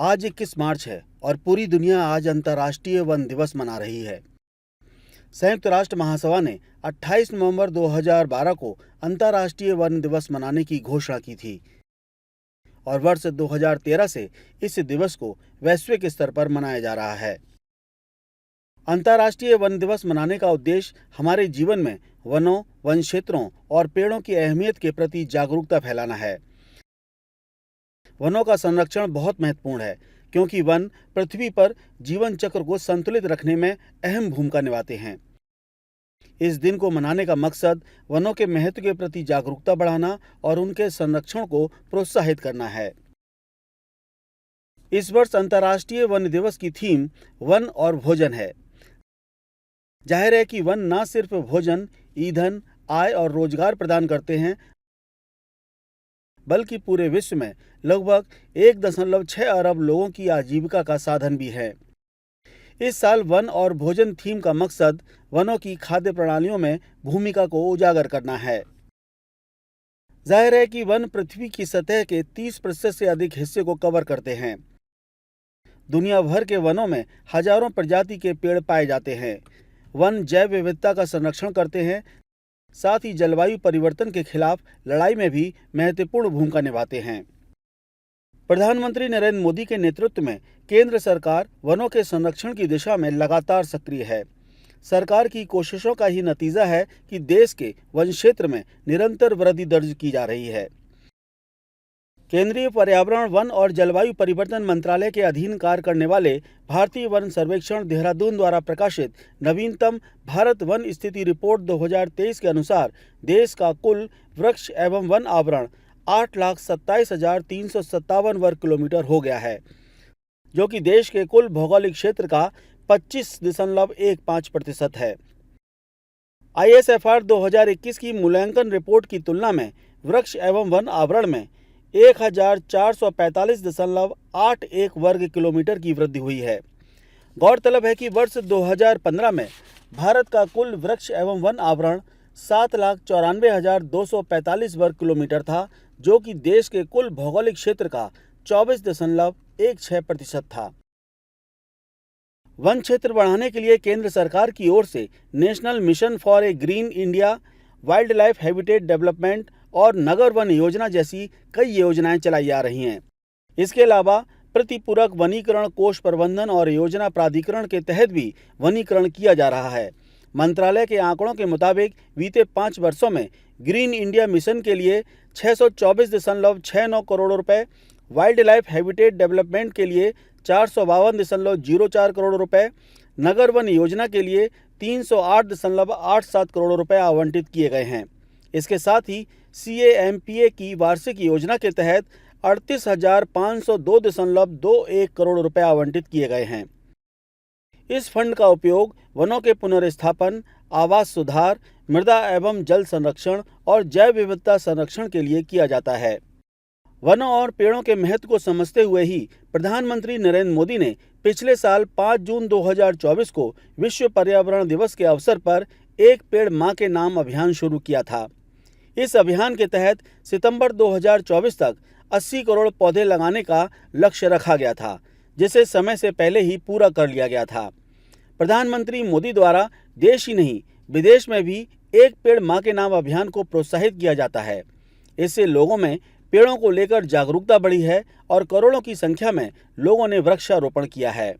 आज 21 मार्च है और पूरी दुनिया आज अंतर्राष्ट्रीय वन दिवस मना रही है। संयुक्त राष्ट्र महासभा ने 28 नवंबर 2012 को अंतर्राष्ट्रीय वन दिवस मनाने की घोषणा की थी और वर्ष 2013 से इस दिवस को वैश्विक स्तर पर मनाया जा रहा है। अंतर्राष्ट्रीय वन दिवस मनाने का उद्देश्य हमारे जीवन में वनों, वन क्षेत्रों और पेड़ों की अहमियत के प्रति जागरूकता फैलाना है। वनों का संरक्षण बहुत महत्वपूर्ण है क्योंकि वन पृथ्वी पर जीवन चक्र को संतुलित रखने में अहम भूमिका निभाते हैं। इस दिन को मनाने का मकसद वनों के महत्व के प्रति जागरूकता बढ़ाना और उनके संरक्षण को प्रोत्साहित करना है। इस वर्ष अंतर्राष्ट्रीय वन दिवस की थीम वन और भोजन है। जाहिर है कि वन न सिर्फ भोजन, ईंधन, आय और रोजगार प्रदान करते हैं, बल्कि पूरे विश्व में लगभग 1.6 अरब लोगों की आजीविका का साधन भी है। इस साल वन और भोजन थीम का मकसद वनों की खाद्य प्रणालियों में भूमिका को उजागर करना है। जाहिर है कि वन पृथ्वी की सतह के 30% से अधिक हिस्से को कवर करते हैं। दुनिया भर के वनों में हजारों प्रजाति के पेड़ पाए जाते हैं। वन जैव विविधता का संरक्षण करते हैं, साथ ही जलवायु परिवर्तन के खिलाफ लड़ाई में भी महत्वपूर्ण भूमिका निभाते हैं। प्रधानमंत्री नरेंद्र मोदी के नेतृत्व में केंद्र सरकार वनों के संरक्षण की दिशा में लगातार सक्रिय है। सरकार की कोशिशों का ही नतीजा है कि देश के वन क्षेत्र में निरंतर वृद्धि दर्ज की जा रही है। केंद्रीय पर्यावरण, वन और जलवायु परिवर्तन मंत्रालय के अधीन कार्य करने वाले भारतीय वन सर्वेक्षण देहरादून द्वारा प्रकाशित नवीनतम भारत वन स्थिति रिपोर्ट 2023 के अनुसार देश का कुल वृक्ष एवं वन आवरण 8,27,357 वर्ग किलोमीटर हो गया है, जो कि देश के कुल भौगोलिक क्षेत्र का 25.15% है। ISFR 2021 की मूल्यांकन रिपोर्ट की तुलना में वृक्ष एवं वन आवरण में 1445.81 वर्ग किलोमीटर की वृद्धि हुई है। गौरतलब है कि वर्ष 2015 में भारत का कुल वृक्ष एवं वन आवरण 7,94,245 वर्ग किलोमीटर था, जो कि देश के कुल भौगोलिक क्षेत्र का 24.16% था। वन क्षेत्र बढ़ाने के लिए केंद्र सरकार की ओर से national mission for a green India, wild life habitat development और नगर वन योजना जैसी कई योजनाएं चलाई जा रही हैं। इसके अलावा प्रतिपूरक वनीकरण कोष प्रबंधन और योजना प्राधिकरण के तहत भी वनीकरण किया जा रहा है। मंत्रालय के आंकड़ों के मुताबिक बीते 5 वर्षों में ग्रीन इंडिया मिशन के लिए 624.69 करोड़ रुपए, वाइल्ड लाइफ हैबिटेट डेवलपमेंट के लिए 452.04 करोड़ रुपए, नगर वन योजना के लिए 308.87 करोड़ रुपए आवंटित किए गए हैं। इसके साथ ही CAMPA की वार्षिक योजना के तहत 38,502.21 करोड़ रुपए आवंटित किए गए हैं। इस फंड का उपयोग वनों के पुनर्स्थापन, आवास सुधार, मृदा एवं जल संरक्षण और जैव विविधता संरक्षण के लिए किया जाता है। वनों और पेड़ों के महत्व को समझते हुए ही प्रधानमंत्री नरेंद्र मोदी ने पिछले साल 5 जून 2024 को विश्व पर्यावरण दिवस के अवसर पर एक पेड़ मां के नाम अभियान शुरू किया था। इस अभियान के तहत सितंबर 2024 तक 80 करोड़ पौधे लगाने का लक्ष्य रखा गया था, जिसे समय से पहले ही पूरा कर लिया गया था। प्रधानमंत्री मोदी द्वारा देश ही नहीं विदेश में भी एक पेड़ मां के नाम अभियान को प्रोत्साहित किया जाता है। इससे लोगों में पेड़ों को लेकर जागरूकता बढ़ी है और करोड़ों की संख्या में लोगों ने वृक्षारोपण किया है।